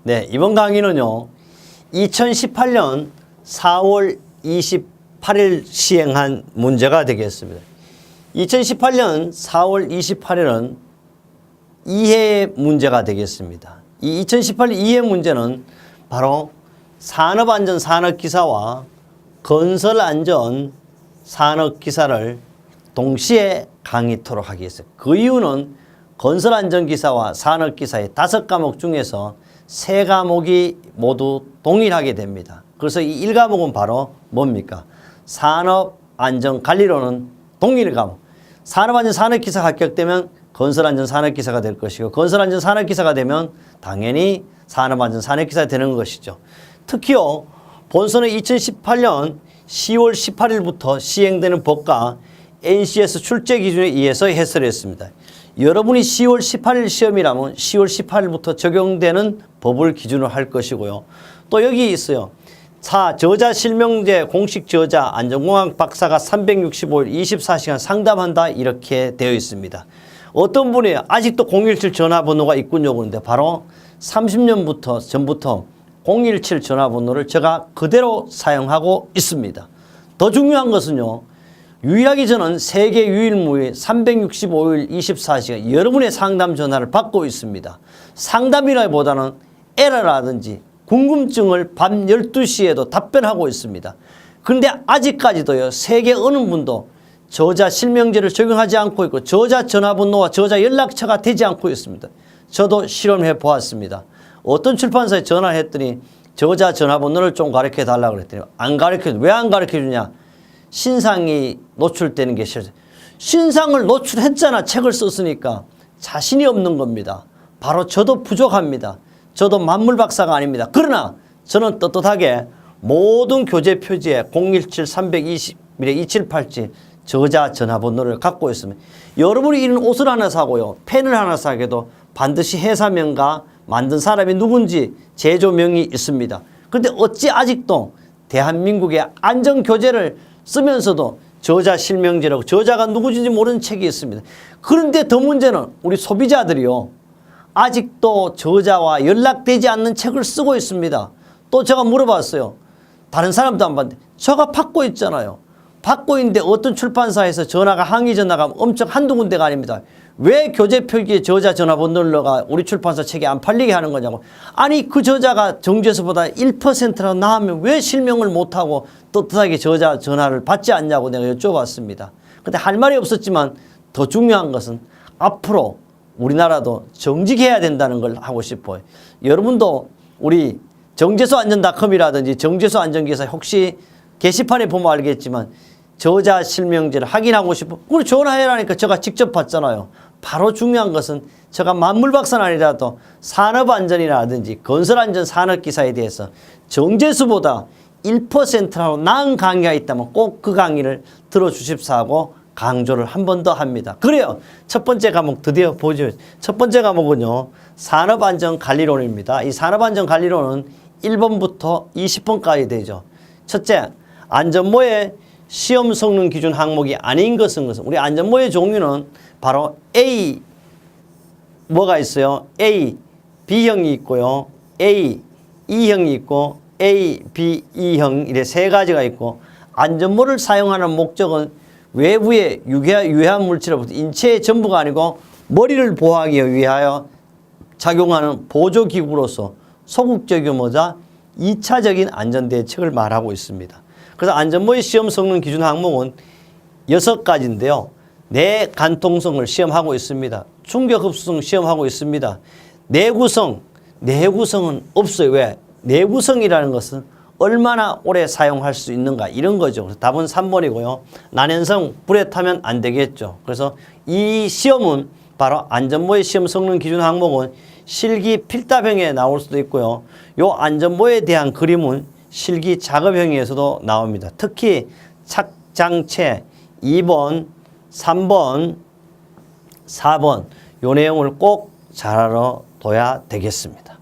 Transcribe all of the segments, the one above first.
네, 이번 강의는요, 2018년 4월 28일 시행한 문제가 되겠습니다. 2018년 4월 28일은 이해 문제가 되겠습니다. 이 2018년 이해 문제는 바로 산업안전 산업기사와 건설안전 산업기사를 동시에 강의토록 하겠습니다. 그 이유는 건설안전기사와 산업기사의 5과목 중에서 3과목이 모두 동일하게 됩니다. 그래서 이 1과목은 바로 뭡니까? 산업안전관리론은 동일 과목. 산업안전 산업기사가 합격되면 건설안전 산업기사가 될 것이고, 건설안전 산업기사가 되면 당연히 산업안전 산업기사가 되는 것이죠. 특히요, 본선은 2018년 10월 18일부터 시행되는 법과 NCS 출제 기준에 의해서 해설했습니다. 여러분이 10월 18일 시험이라면 10월 18일부터 적용되는 법을 기준으로 할 것이고요. 또 여기 있어요. 저자 실명제 공식 저자 안전공학 박사가 365일 24시간 상담한다 이렇게 되어 있습니다. 어떤 분이 아직도 017 전화번호가 있군요 그런데 바로 30년 전부터 017 전화번호를 제가 그대로 사용하고 있습니다. 더 중요한 것은요. 유일하게 저는 세계 유일무이 365일 24시간 여러분의 상담 전화를 받고 있습니다. 상담이라기보다는 에러라든지 궁금증을 밤 12시에도 답변하고 있습니다. 그런데 아직까지도요. 세계 어느 분도 저자 실명제를 적용하지 않고 있고 저자 전화번호와 저자 연락처가 되지 않고 있습니다. 저도 실험해 보았습니다. 어떤 출판사에 전화를 했더니 저자 전화번호를 좀 가르쳐 달라고 그랬더니 안 가르쳐줘. 왜 안 가르쳐 주냐? 신상이 노출되는 게 싫어요. 신상을 노출했잖아. 책을 썼으니까. 자신이 없는 겁니다. 바로 저도 부족합니다. 저도 만물 박사가 아닙니다. 그러나 저는 떳떳하게 모든 교재 표지에 017-320-2787 저자 전화번호를 갖고 있습니다. 여러분이 이런 옷을 하나 사고요. 펜을 하나 사게도 반드시 회사명과 만든 사람이 누군지 제조명이 있습니다. 그런데 어찌 아직도 대한민국의 안전교재를 쓰면서도 저자 실명제라고 저자가 누구인지 모르는 책이 있습니다. 그런데 더 문제는 우리 소비자들이요. 아직도 저자와 연락되지 않는 책을 쓰고 있습니다. 또 제가 물어봤어요. 다른 사람도 안 봤는데 저가 받고 있잖아요. 받고 있는데 어떤 출판사에서 전화가 항의 전화가 엄청 한두 군데가 아닙니다. 왜 교재 표기에 저자 전화번호를 넣어가 우리 출판사 책이 안 팔리게 하는 거냐고. 아니 그 저자가 정제수보다 1%라도 나으면 왜 실명을 못하고 떳떳하게 저자 전화를 받지 않냐고 내가 여쭤봤습니다. 근데 할 말이 없었지만 더 중요한 것은 앞으로 우리나라도 정직해야 된다는 걸 하고 싶어요. 여러분도 우리 정제수안전.com이라든지 정제수안전기사 혹시 게시판에 보면 알겠지만 저자 실명제를 확인하고 싶어. 우리 전화해라니까 제가 직접 받잖아요. 바로 중요한 것은 제가 만물 박사는 아니라도 산업안전이라든지 건설안전 산업기사에 대해서 정제수보다 1%라도 나은 강의가 있다면 꼭 그 강의를 들어주십사 하고 강조를 한 번 더 합니다. 그래요. 첫 번째 과목 드디어 보죠. 첫 번째 과목은요. 산업안전관리론입니다. 이 산업안전관리론은 1번부터 20번까지 되죠. 첫째, 안전모의 시험 성능 기준 항목이 아닌 것은 우리 안전모의 종류는 바로 A 뭐가 있어요? A, B형이 있고요. A, E형이 있고 A, B, E형 이래 3가지가 있고 안전모를 사용하는 목적은 외부의 유해한 물질로부터 인체의 전부가 아니고 머리를 보호하기 위하여 작용하는 보조기구로서 소극적 유무자 2차적인 안전대책을 말하고 있습니다. 그래서 안전모의 시험 성능 기준 항목은 6가지인데요. 내간통성을 시험하고 있습니다. 충격흡수성 시험하고 있습니다. 내구성은 없어요. 왜? 내구성이라는 것은 얼마나 오래 사용할 수 있는가 이런 거죠. 그래서 답은 3번이고요. 난연성, 불에 타면 안 되겠죠. 그래서 이 시험은 바로 안전모의 시험 성능 기준 항목은 실기 필답형에 나올 수도 있고요. 요 안전모에 대한 그림은 실기 작업형에서도 나옵니다. 특히 착장체 2번, 3번, 4번 요 내용을 꼭 잘 알아둬야 되겠습니다.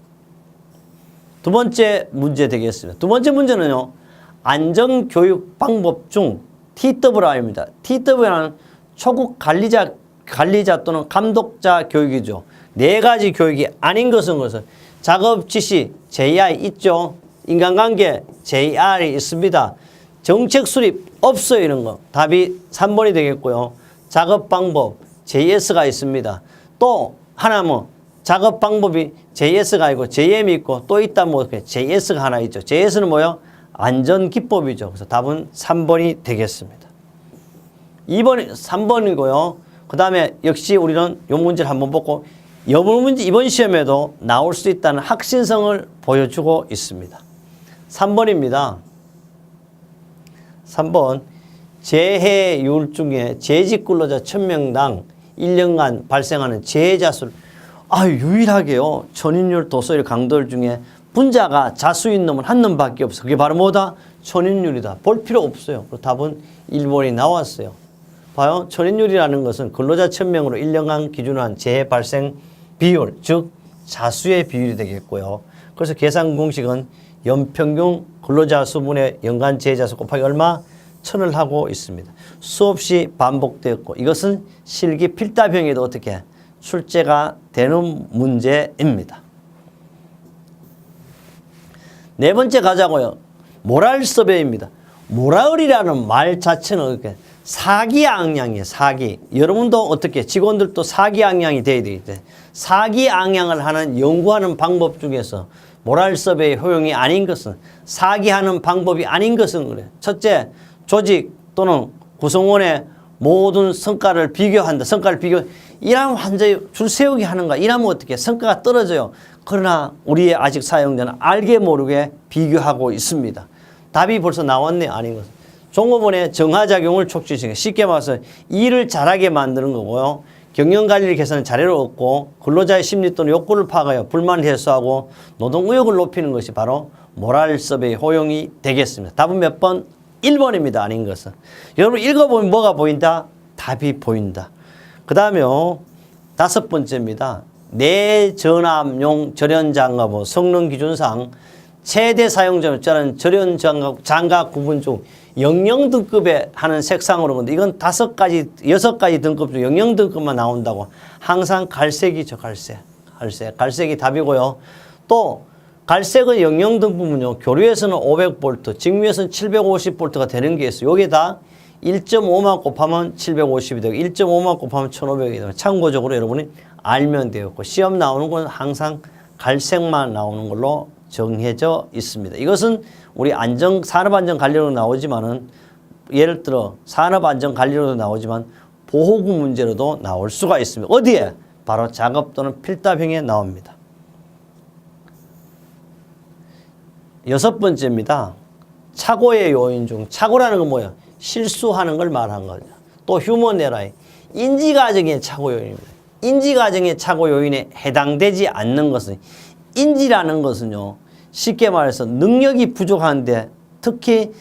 두 번째 문제 되겠습니다. 두 번째 문제는요. 안전교육 방법 중 TWR입니다. TWR은 초급 관리자 또는 감독자 교육이죠. 4가지 교육이 아닌 것은 작업 지시 JI 있죠. 인간관계 JR이 있습니다. 정책 수립 없어요. 이런 거. 답이 3번이 되겠고요. 작업 방법 JS가 있습니다. 또 하나 뭐 작업 방법이 JS가 있고 JM이 있고 또 있다 뭐 JS가 하나 있죠. JS는 뭐요? 안전기법이죠. 그래서 답은 3번이 되겠습니다. 2번, 3번이고요. 그 다음에 역시 우리는 이 문제를 한번 보고 여물문제 이번 시험에도 나올 수 있다는 확신성을 보여주고 있습니다. 3번입니다. 3번 재해율 중에 재직근로자 1000명당 1년간 발생하는 재해자 수 유일하게요. 천인율 도서일 강도율 중에 분자가 자수인 놈은 한 놈밖에 없어. 그게 바로 뭐다? 천인율이다. 볼 필요 없어요. 답은 1번이 나왔어요. 봐요. 천인율이라는 것은 근로자 1000명으로 1년간 기준으로 한 재해 발생 비율, 즉 자수의 비율이 되겠고요. 그래서 계산 공식은 연평균 근로자 수분의 연간 재해자 수 곱하기 얼마? 1000을 하고 있습니다. 수없이 반복되었고 이것은 실기 필답형에도 어떻게 출제가 되는 문제입니다. 네 번째 가자고요. 모랄 서베이입니다. 모랄이라는 말 자체는 이렇게 사기양양이에요. 사기. 여러분도 어떻게 직원들도 사기양양이 돼야 되겠죠. 사기양양을 하는 연구하는 방법 중에서 모랄 서베이 효용이 아닌 것은 사기하는 방법이 아닌 것은 그래. 첫째, 조직 또는 구성원의 모든 성과를 비교한다. 성과를 비교. 이러면 완전히 줄 세우기 하는가. 이러면 어떻게 성과가 떨어져요. 그러나 우리의 아직 사용자는 알게 모르게 비교하고 있습니다. 답이 벌써 나왔네. 아닌 것은. 종업원의 정화작용을 촉진시켜 쉽게 말해서 일을 잘하게 만드는 거고요. 경영관리를 개선하는 자료를 얻고 근로자의 심리 또는 욕구를 파악하여 불만을 해소하고 노동의욕을 높이는 것이 바로 모랄 서베이 효용이 되겠습니다. 답은 몇 번? 1번입니다. 아닌 것은. 여러분 읽어보면 뭐가 보인다? 답이 보인다. 그 다음에요. 5번째입니다. 내전압용 절연장갑은 성능기준상 최대 사용자에 따른 절연장갑 구분 중 영영 등급에 하는 색상으로 근데 이건 5가지, 6가지 등급 중 영영 등급만 나온다고. 항상 갈색이죠. 갈색이 답이고요. 또 갈색은 영영 등급은요. 교류에서는 500V, 직무에서는 750V가 되는 게 있어요. 요게 다 1.5만 곱하면 750이 되고 1.5만 곱하면 1500이 되고 참고적으로 여러분이 알면 되었고 시험 나오는 건 항상 갈색만 나오는 걸로 정해져 있습니다. 이것은 우리 산업안전관리로 나오지만은 예를 들어 산업안전관리로도 나오지만 보호구 문제로도 나올 수가 있습니다. 어디에? 바로 작업 또는 필답형에 나옵니다. 6번째입니다. 착오의 요인 중 착오라는 건 뭐예요? 실수하는 걸 말한 거죠. 또 휴먼 에러의 인지과정의 착오 요인입니다. 인지과정의 착오 요인에 해당되지 않는 것은 인지라는 것은요. 쉽게 말해서 능력이 부족한데 특히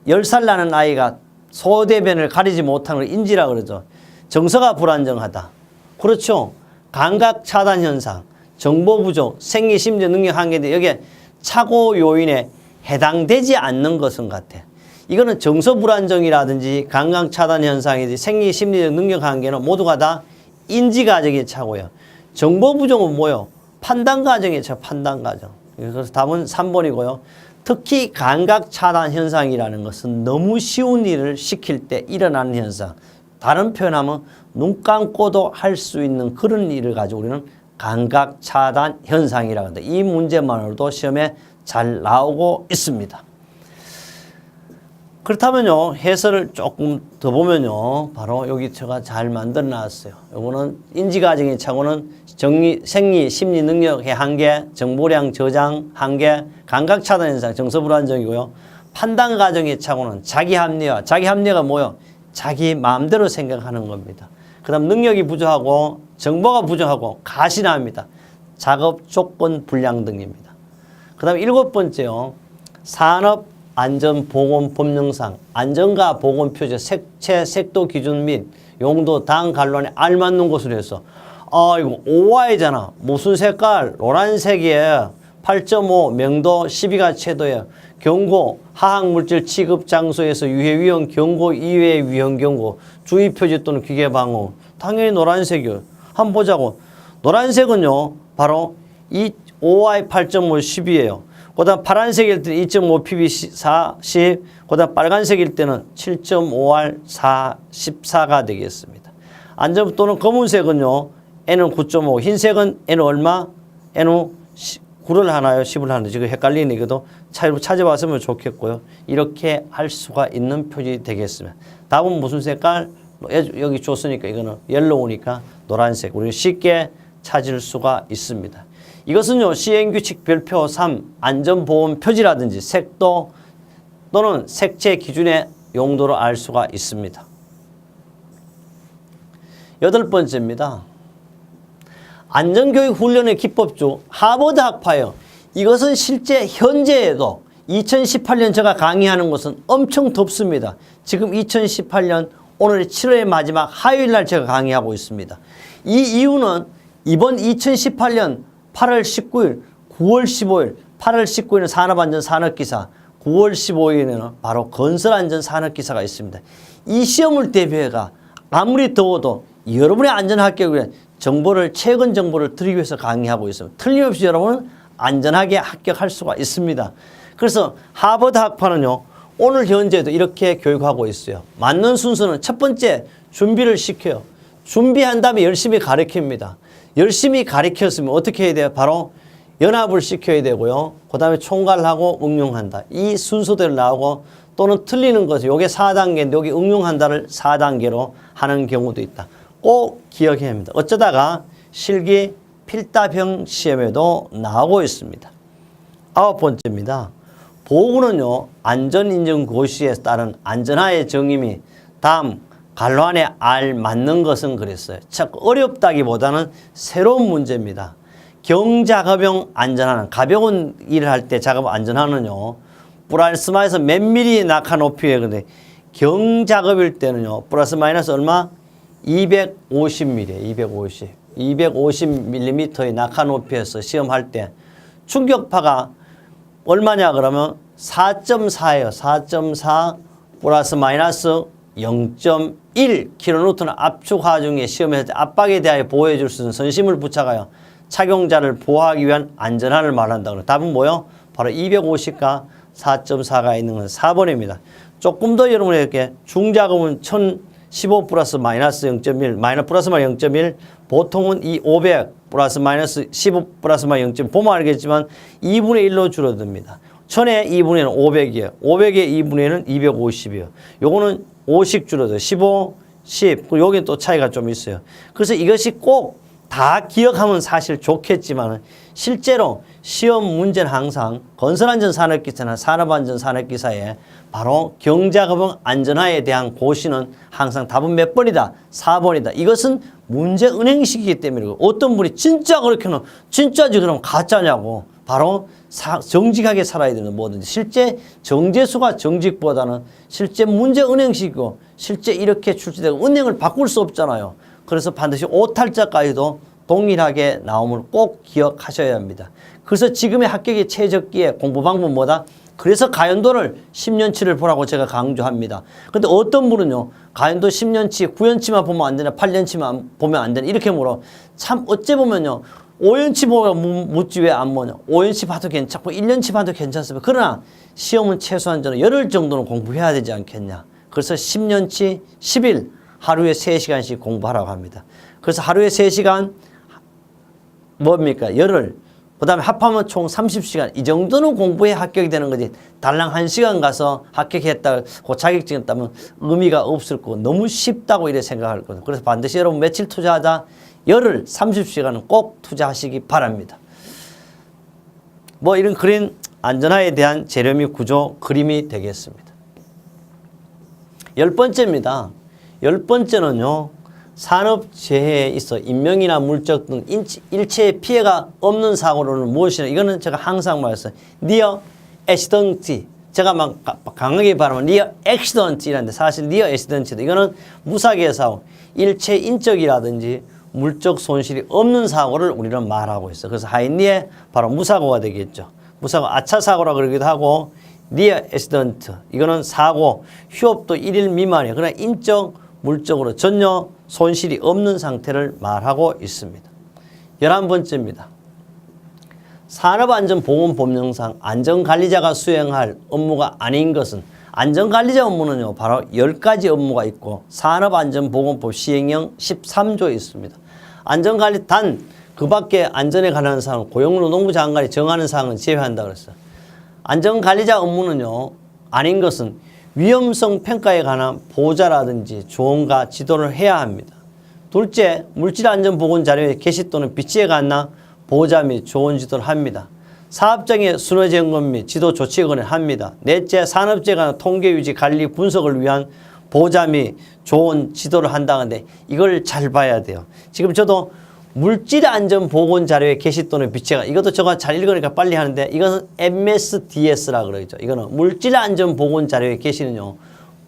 10살 나는 아이가 소대변을 가리지 못하는 걸 인지라 그러죠. 정서가 불안정하다. 그렇죠. 감각 차단 현상, 정보 부족, 생리 심리적 능력 한계인데 여기에 착오 요인에 해당되지 않는 것은 같아. 이거는 정서 불안정이라든지 감각 차단 현상이든지 생리 심리적 능력 한계는 모두가 다 인지 과정의 착오예요. 정보 부족은 뭐예요? 판단 과정의 착오, 판단 과정. 그래서 답은 3번이고요. 특히 감각 차단 현상이라는 것은 너무 쉬운 일을 시킬 때 일어나는 현상. 다른 표현하면 눈 감고도 할 수 있는 그런 일을 가지고 우리는 감각 차단 현상이라고 합니다. 이 문제만으로도 시험에 잘 나오고 있습니다. 그렇다면요, 해설을 조금 더 보면요, 바로 여기 제가 잘 만들어 놨어요. 요거는 인지과정의 착오는 생리, 심리 능력의 한계, 정보량 저장 한계, 감각 차단 현상, 정서 불안정이고요. 판단 과정의 착오는 자기 합리화. 자기 합리화가 뭐요? 자기 마음대로 생각하는 겁니다. 그 다음 능력이 부족하고 정보가 부족하고 가신합니다. 작업 조건 불량 등입니다. 그 다음 7번째요. 산업안전보건법령상 안전과 보건 표제 색채 색도 기준 및 용도 당 관론에 알맞는 것으로 해서 이거 OI잖아. 무슨 색깔? 노란색이에요. 8.5 명도 12가 채도예요. 경고 화학물질 취급 장소에서 유해 위험 경고 이외의 위험 경고 주의 표지 또는 기계 방호 당연히 노란색이요. 한번 보자고. 노란색은요 바로 이 OI 8.5 10이에요. 그 다음 파란색일 때는 2.5 PB 40, 그 다음 빨간색일 때는 7.5R 14가 되겠습니다. 안전 또는 검은색은요, N은 9.5, 흰색은 N은 얼마? N은 9를 하나요? 10을 하나요? 지금 헷갈리니까도 차이로 찾아봤으면 좋겠고요. 이렇게 할 수가 있는 표지 되겠습니다. 답은 무슨 색깔? 여기 줬으니까 이거는 옐로우니까 노란색. 우리가 쉽게 찾을 수가 있습니다. 이것은요, 시행규칙 별표 3 안전보험 표지라든지 색도 또는 색채 기준의 용도로 알 수가 있습니다. 8번째입니다. 안전교육 훈련의 기법주 하버드 학파요. 이것은 실제 현재에도 2018년 제가 강의하는 것은 엄청 덥습니다. 지금 2018년 오늘 7월의 마지막 화요일 날 제가 강의하고 있습니다. 이 이유는 이번 2018년 8월 19일, 9월 15일, 8월 19일은 산업안전 산업기사, 9월 15일에는 바로 건설안전 산업기사가 있습니다. 이 시험을 대비해가 아무리 더워도 여러분의 안전합격을 위해 정보를, 최근 정보를 드리기 위해서 강의하고 있습니다. 틀림없이 여러분은 안전하게 합격할 수가 있습니다. 그래서 하버드 학파는요, 오늘 현재도 이렇게 교육하고 있어요. 맞는 순서는 첫 번째 준비를 시켜요. 준비한 다음에 열심히 가르칩니다. 열심히 가르쳤으면 어떻게 해야 돼요? 바로 연합을 시켜야 되고요. 그 다음에 총괄하고 응용한다. 이 순서대로 나오고 또는 틀리는 것은 이게 4단계인데 여기 응용한다를 4단계로 하는 경우도 있다. 꼭 기억해야 합니다. 어쩌다가 실기 필답형 시험에도 나오고 있습니다. 9번째입니다. 보호구는요, 안전인증고시에 따른 안전하의 정의미 다음 갈로 안에 알 맞는 것은 그랬어요. 참 어렵다기보다는 새로운 문제입니다. 경작업용 안전하는 가벼운 일을 할 때 작업 안전하는요, 플라스마에서 몇 미리 낙하 높이에 근데 경작업일 때는요, 플러스 마이너스 얼마? 250mm, 250mm의 낙하 높이에서 시험할 때 충격파가 얼마냐 그러면 4.4예요. 4.4 플러스 마이너스 0.1kN 압축 하중에 시험할 때 압박에 대하여 보호해 줄 수 있는 선심을 부착하여 착용자를 보호하기 위한 안전한을 말한다. 답은 뭐요? 바로 250과 4.4가 있는 건 4번입니다. 조금 더 여러분에게 중작업은 1015 플러스 마이너스 0.1, 마이너스 플러스 마이너스 0.1, 보통은 이 500 플러스 마이너스 15 플러스 마이너스 0.1, 보면 알겠지만 2분의 1로 줄어듭니다. 1000의 2분의 1은 500이에요. 500의 2분의 1은 250이에요. 요거는 5씩 줄어들어요. 15, 10. 그리고 여기 또 차이가 좀 있어요. 그래서 이것이 꼭 다 기억하면 사실 좋겠지만 실제로 시험 문제는 항상 건설안전산업기사나 산업안전산업기사에 바로 경작업용 안전화에 대한 고시는 항상 답은 몇 번이다? 4번이다. 이것은 문제 은행식이기 때문이고 어떤 분이 진짜 그렇게는 진짜지 그러면 가짜냐고 바로 정직하게 살아야 되는 뭐든지 실제 정제수가 정직보다는 실제 문제 은행식이고 실제 이렇게 출제되고 은행을 바꿀 수 없잖아요. 그래서 반드시 오탈자까지도 동일하게 나옴을 꼭 기억하셔야 합니다. 그래서 지금의 합격의 최적기에 공부 방법은 뭐다? 그래서 가연도를 10년치를 보라고 제가 강조합니다. 근데 어떤 분은요, 가연도 10년치, 9년치만 보면 안 되냐, 8년치만 보면 안 되냐, 이렇게 물어. 참, 어째 보면요, 5년치 보면 묻지 왜 안 보냐. 5년치 봐도 괜찮고, 1년치 봐도 괜찮습니다. 그러나 시험은 최소한 저는 열흘 정도는 공부해야 되지 않겠냐. 그래서 10년치, 10일, 하루에 3시간씩 공부하라고 합니다. 그래서 하루에 3시간, 뭡니까? 열흘. 그 다음에 합하면 총 30시간. 이 정도는 공부해 합격이 되는 거지. 달랑 1시간 가서 합격했다, 그 자격증 따면 의미가 없을 거고, 너무 쉽다고 이래 생각할 거예요. 그래서 반드시 여러분 며칠 투자하자? 열흘, 30시간은 꼭 투자하시기 바랍니다. 뭐 이런 그린 안전화에 대한 재료 및 구조 그림이 되겠습니다. 10번째입니다. 10번째는요. 산업재해에 있어 인명이나 물적 등 일체의 피해가 없는 사고로는 무엇이냐. 이거는 제가 항상 말했어요. Near accident. 제가 막 강하게 발음하면 Near accident 이라는데 사실 Near accident. 이거는 무사고의 사고. 일체 인적이라든지 물적 손실이 없는 사고를 우리는 말하고 있어요. 그래서 하이니에 바로 무사고가 되겠죠. 무사고 아차 사고라 그러기도 하고 Near accident. 이거는 사고 휴업도 1일 미만이에요. 그러나 인적, 물적으로 전혀 손실이 없는 상태를 말하고 있습니다. 11번째입니다. 산업안전보건법령상 안전관리자가 수행할 업무가 아닌 것은 안전관리자 업무는요, 바로 10가지 업무가 있고 산업안전보건법 시행령 13조에 있습니다. 안전관리 단 그 밖에 안전에 관한 사항, 고용노동부 장관이 정하는 사항은 제외한다 그랬어요. 안전관리자 업무는요, 아닌 것은 위험성 평가에 관한 보고자라든지 조언과 지도를 해야 합니다. 둘째, 물질안전보건 자료의 게시 또는 비치에 관한 보고자 및 조언 지도를 합니다. 사업장의 순회 점검 및 지도 조치를 합니다. 넷째, 산업재해 관한 통계 유지 관리 분석을 위한 보고자 및 조언 지도를 한다는데 이걸 잘 봐야 돼요. 지금 저도 물질안전보건 자료의 게시 또는 비치가 이것도 저가 잘 읽으니까 빨리 하는데 이것은 MSDS라고 그러죠. 이거는 물질안전보건 자료의 게시는요,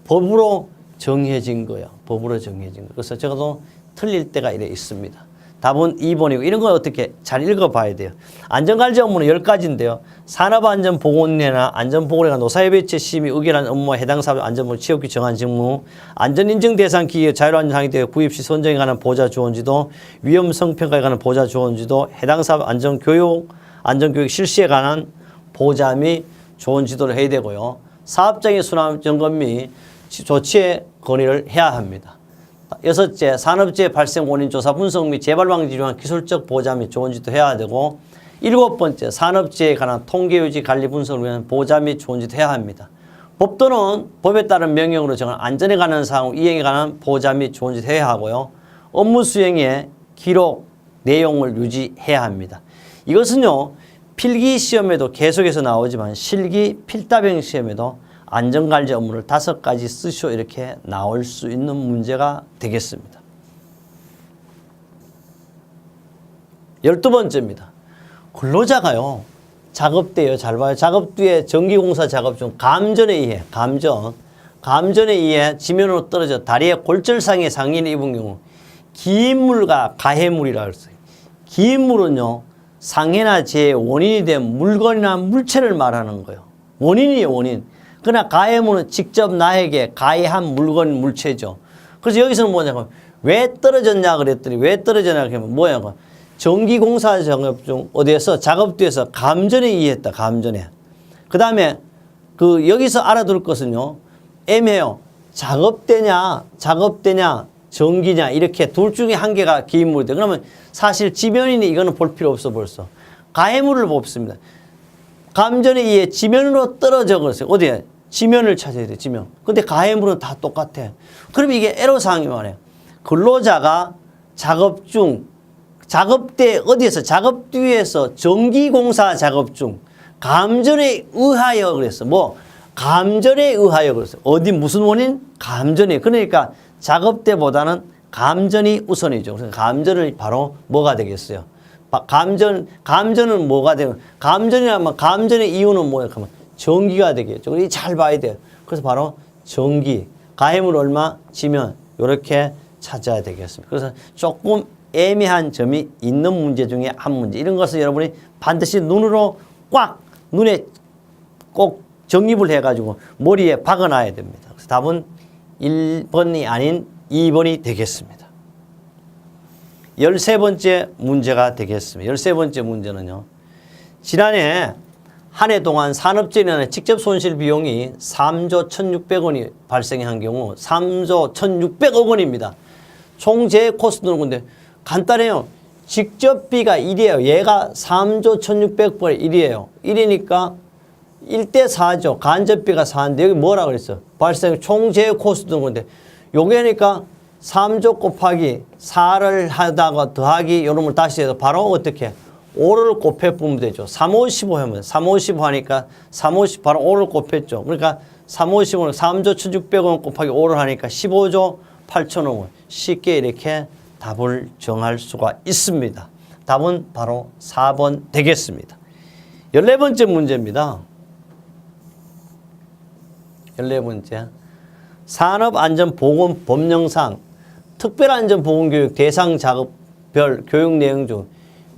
법으로 정해진 거예요. 법으로 정해진 거. 그래서 저도 틀릴 때가 이래 있습니다. 답은 2번이고 이런 건 어떻게 잘 읽어봐야 돼요. 안전관리 업무는 10가지인데요. 산업안전보건이나 안전보건과 노사협의체 심의 의결한 업무와 해당 사업 안전보건 취업기 정한 직무, 안전인증 대상 기계 자율안전항이 되어 구입 시 선정에 관한 보호자 조언지도, 위험성 평가에 관한 보호자 조언지도, 해당 사업 안전교육 실시에 관한 보호자 및 조언지도를 해야 되고요. 사업장의 순환 점검 및 조치의 건의를 해야 합니다. 여섯째, 산업재해 발생 원인 조사 분석 및 재발 방지를 위한 기술적 보호자 및 조언지도 해야 되고, 일곱 번째, 산업재해에 관한 통계 유지 관리 분석을 위한 보호자 및 조언지도 해야 합니다. 법도는 법에 따른 명령으로 정한 안전에 관한 사항 이행에 관한 보호자 및 조언지도 해야 하고요. 업무 수행의 기록 내용을 유지해야 합니다. 이것은요, 필기 시험에도 계속해서 나오지만 실기 필답형 시험에도 안전관리 업무를 5가지 쓰시오 이렇게 나올 수 있는 문제가 되겠습니다. 12번째입니다. 근로자가요, 작업 때요, 잘 봐요. 작업 뒤에 전기공사 작업 중 감전에 의해, 감전에 의해 지면으로 떨어져 다리에 골절상의 상해를 입은 경우 기인물과 가해물이라고 했어요. 기인물은요, 상해나 재해의 원인이 된 물건이나 물체를 말하는 거예요. 원인이에요, 원인. 그러나 가해물은 직접 나에게 가해한 물건, 물체죠. 그래서 여기서는 뭐냐면 왜 떨어졌냐 그랬더니 왜 떨어졌냐 그러면 뭐냐고 전기공사 작업 중 어디에서 작업 뒤에서 감전에 의했다. 감전에. 그 다음에 여기서 알아둘 것은요, 애매해요. 작업대냐 전기냐 이렇게 둘 중에 한 개가 기인물이 돼. 그러면 사실 지면이니 이거는 볼 필요 없어 벌써. 가해물을 뽑습니다. 감전에 의해 지면으로 떨어져 그랬어요. 어디에? 지면을 찾아야 돼, 지면. 근데 가해물은 다 똑같아. 그럼 이게 애로사항이 말이에요. 근로자가 작업 중, 작업대 어디에서? 작업 뒤에서 전기공사 작업 중 감전에 의하여 그랬어. 감전에 의하여 그랬어. 어디 무슨 원인? 감전에. 그러니까 작업대보다는 감전이 우선이죠. 그래서 감전을 바로 뭐가 되겠어요? 감전은 뭐가 되면 감전이라면 감전의 이유는 뭐예요? 그러면 전기가 되겠죠. 이거 잘 봐야 돼요. 그래서 바로 전기, 가해물 얼마, 지면 이렇게 찾아야 되겠습니다. 그래서 조금 애매한 점이 있는 문제 중에 한 문제. 이런 것을 여러분이 반드시 눈에 꼭 정립을 해가지고 머리에 박아놔야 됩니다. 그래서 답은 1번이 아닌 2번이 되겠습니다. 13번째 문제가 되겠습니다. 13번째 문제는요, 지난해 한 해 동안 산업재해나 직접 손실 비용이 3조 1,600원이 발생한 경우 3조 1,600억 원입니다. 총 재해 코스트는 근데 간단해요. 직접비가 1이에요. 얘가 3조 1,600번에 1이에요. 1이니까 1대 4죠. 간접비가 4인데 여기 뭐라 그랬어? 발생 총 재해 코스트는 건데 요게니까 3조 곱하기 4를 하다가 더하기 요놈을 다시 해서 바로 어떻게 5를 곱해보면 되죠. 3, 5, 15 하면 3, 5, 15 하니까 3, 5, 10 바로 5를 곱했죠. 그러니까 3, 5, 15는 3조 1,600원 곱하기 5를 하니까 15조 8천억 원. 쉽게 이렇게 답을 정할 수가 있습니다. 답은 바로 4번 되겠습니다. 14번째 문제입니다. 14번째. 산업안전보건법령상 특별안전보건교육 대상 작업별 교육 내용 중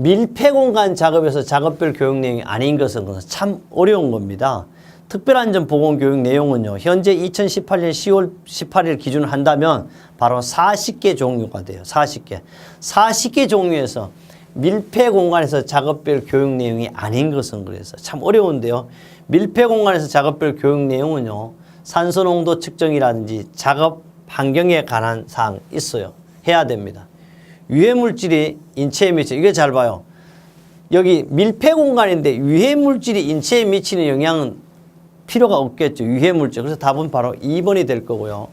밀폐공간 작업에서 작업별 교육 내용이 아닌 것은 참 어려운 겁니다. 특별안전보건교육 내용은요, 현재 2018년 10월 18일 기준으로 한다면 바로 40개 종류가 돼요. 40개 종류에서 밀폐 공간에서 작업별 교육 내용이 아닌 것은 그래서 참 어려운데요. 밀폐 공간에서 작업별 교육 내용은요. 산소 농도 측정이라든지 작업 환경에 관한 사항 있어요. 해야 됩니다. 유해 물질이 인체에 미쳐 이게 잘 봐요. 여기 밀폐 공간인데 유해 물질이 인체에 미치는 영향은 필요가 없겠죠. 유해 물질. 그래서 답은 바로 2번이 될 거고요.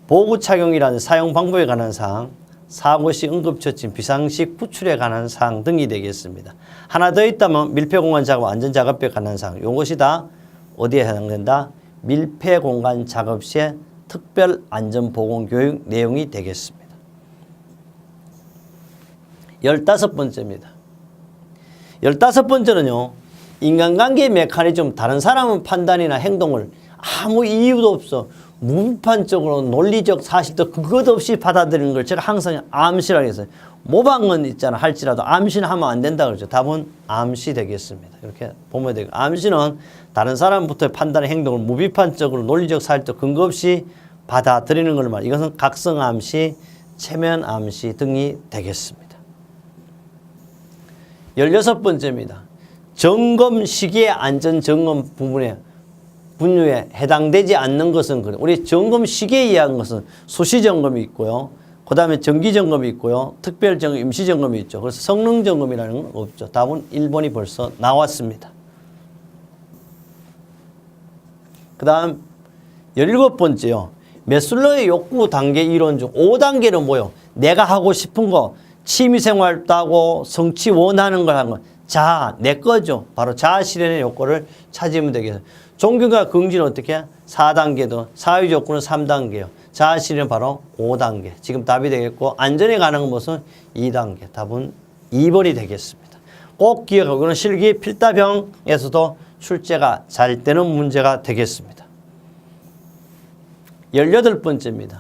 보구 착용이라는 사용 방법에 관한 사항, 사고 시 응급처치, 비상시 구출에 관한 사항 등이 되겠습니다. 하나 더 있다면 밀폐 공간 작업 안전 작업에 관한 사항. 이것이 다 어디에 해당된다? 밀폐 공간 작업 시에 특별 안전 보건 교육 내용이 되겠습니다. 15번째입니다. 15번째는요. 인간관계 메커니즘, 다른 사람의 판단이나 행동을 아무 이유도 없어 무비판적으로 논리적 사실도 그것 없이 받아들이는 걸 제가 항상 암시라고 했어요. 모방은 있잖아 할지라도 암시는 하면 안 된다 그러죠. 답은 암시 되겠습니다. 이렇게 보면 되고, 암시는 다른 사람부터의 판단의 행동을 무비판적으로 논리적 사실도 근거 없이 받아들이는 걸 말이에요. 이것은 각성 암시, 체면 암시 등이 되겠습니다. 16번째입니다. 점검 시기의 안전 점검 부분에 분류에 해당되지 않는 것은 그래. 우리 점검 시기에 의한 것은 수시 점검이 있고요. 그 다음에 정기 점검이 있고요. 특별 점검, 임시 점검이 있죠. 그래서 성능 점검이라는 건 없죠. 답은 1번이 벌써 나왔습니다. 그 다음 17번째요. 메슬로의 욕구 단계 이론 중 5단계는 뭐요? 내가 하고 싶은 거, 취미생활도 하고 성취 원하는 걸 하는 거. 자, 내 거죠. 바로 자아 실현의 욕구를 찾으면 되겠어요. 종교가 긍지는 어떻게 해? 4단계도, 사회 조건은 3단계요. 자아 실현은 바로 5단계. 지금 답이 되겠고, 안전에 관한 것은 2단계. 답은 2번이 되겠습니다. 꼭 기억하고, 이거는 실기 필답형에서도 출제가 잘 되는 문제가 되겠습니다. 18번째입니다.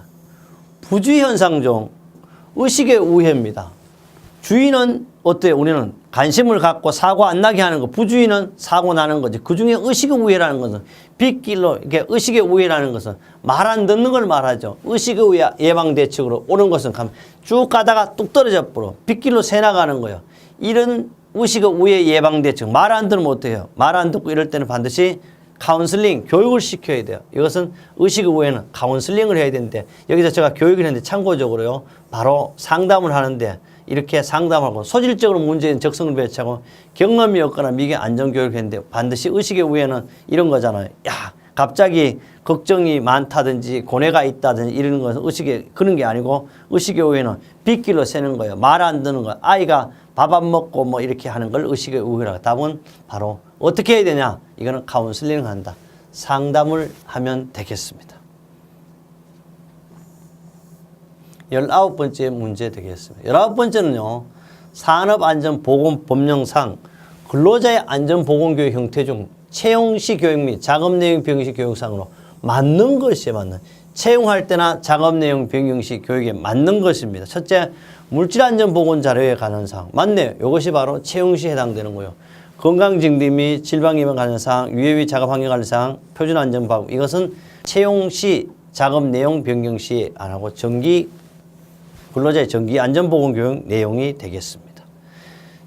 부주의 현상 중 의식의 우회입니다. 주의는 어때요? 우리는 관심을 갖고 사고 안 나게 하는 거. 부주의는 사고 나는 거지. 그 중에 의식의 우회라는 것은 빗길로 이렇게 의식의 우회라는 것은 말 안 듣는 걸 말하죠. 의식의 우회 예방 대책으로 오는 것은 쭉 가다가 뚝 떨어져 버려. 빗길로 새 나가는 거예요. 이런 의식의 우회 예방 대책 말 안 들으면 어때요? 말 안 듣고 이럴 때는 반드시 카운슬링, 교육을 시켜야 돼요. 이것은 의식의 우회는 카운슬링을 해야 되는데 여기서 제가 교육을 했는데 참고적으로요. 바로 상담을 하는데 이렇게 상담하고 소질적으로 문제인 적성을 배치하고 경험이 없거나 미개 안전교육을 했는데 반드시 의식의 우회는 이런 거잖아요. 야, 갑자기 걱정이 많다든지 고뇌가 있다든지 이런 것은 의식의 그런 게 아니고 의식의 우회는 빗길로 새는 거예요. 말 안 듣는 거예요. 아이가 밥 안 먹고 뭐 이렇게 하는 걸 의식의 우회라고. 답은 바로 어떻게 해야 되냐? 이거는 카운슬링을 한다. 상담을 하면 되겠습니다. 19번째 문제 되겠습니다. 19번째는요. 산업안전보건법령상 근로자의 안전보건교육 형태 중 채용시 교육 및 작업내용 병행시 교육상으로 맞는 것이 맞는 채용할 때나 작업내용 병행시 교육에 맞는 것입니다. 첫째, 물질안전보건자료에 관한 사항. 맞네요. 이것이 바로 채용시에 해당되는 거예요. 건강증빙 및 질병예방 관련 사항, 유해위 작업환경 관련 사항, 표준안전보건. 이것은 채용시 작업내용 변경시 안 하고 근로자의 정기 안전보건교육 내용이 되겠습니다.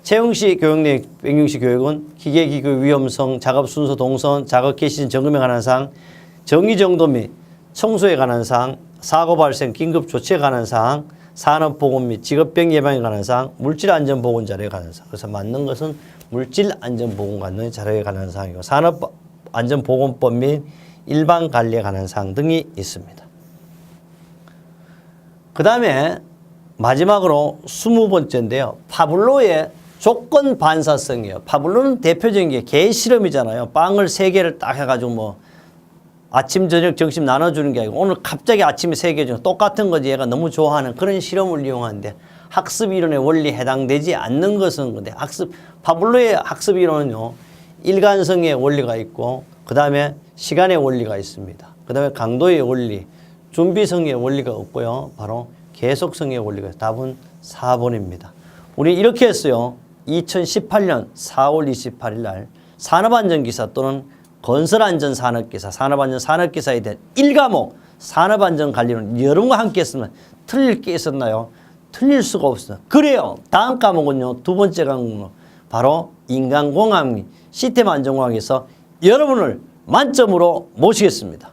채용시 교육 내용, 변경시 교육은 기계기구 위험성, 작업 순서 동선, 작업 개시 점검에 관한 사항, 정의 정도 및 청소에 관한 사항, 사고 발생 긴급 조치에 관한 사항, 산업보건 및 직업병 예방에 관한 사항, 물질안전보건 자료에 관한 사항. 그래서 맞는 것은 물질안전보건 관련 자료에 관한 사항이고 산업안전보건법 및 일반관리에 관한 사항 등이 있습니다. 그 다음에 마지막으로 20번째인데요. 파블로의 조건 반사성이에요. 파블로는 대표적인 게 개 실험이잖아요. 빵을 3개를 딱 해가지고 뭐 아침, 저녁, 점심 나눠주는 게 아니고 오늘 갑자기 아침에 3개 중 똑같은 거지 얘가 너무 좋아하는 그런 실험을 이용하는데 학습 이론의 원리에 해당되지 않는 것은 근데 파블로의 학습 이론은요. 일관성의 원리가 있고 그 다음에 시간의 원리가 있습니다. 그 다음에 강도의 원리, 준비성의 원리가 없고요. 바로 계속성의 원리가 있어요. 답은 4번입니다. 우리 이렇게 했어요. 2018년 4월 28일 날 산업안전기사 또는 건설안전산업기사, 산업안전산업기사에 대한 1과목 산업안전관리론 여러분과 함께 했으면 틀릴 게 있었나요? 틀릴 수가 없어요. 그래요. 다음 과목은요. 두 번째 과목은 바로 인간공학 및 시스템 안전공학에서 여러분을 만점으로 모시겠습니다.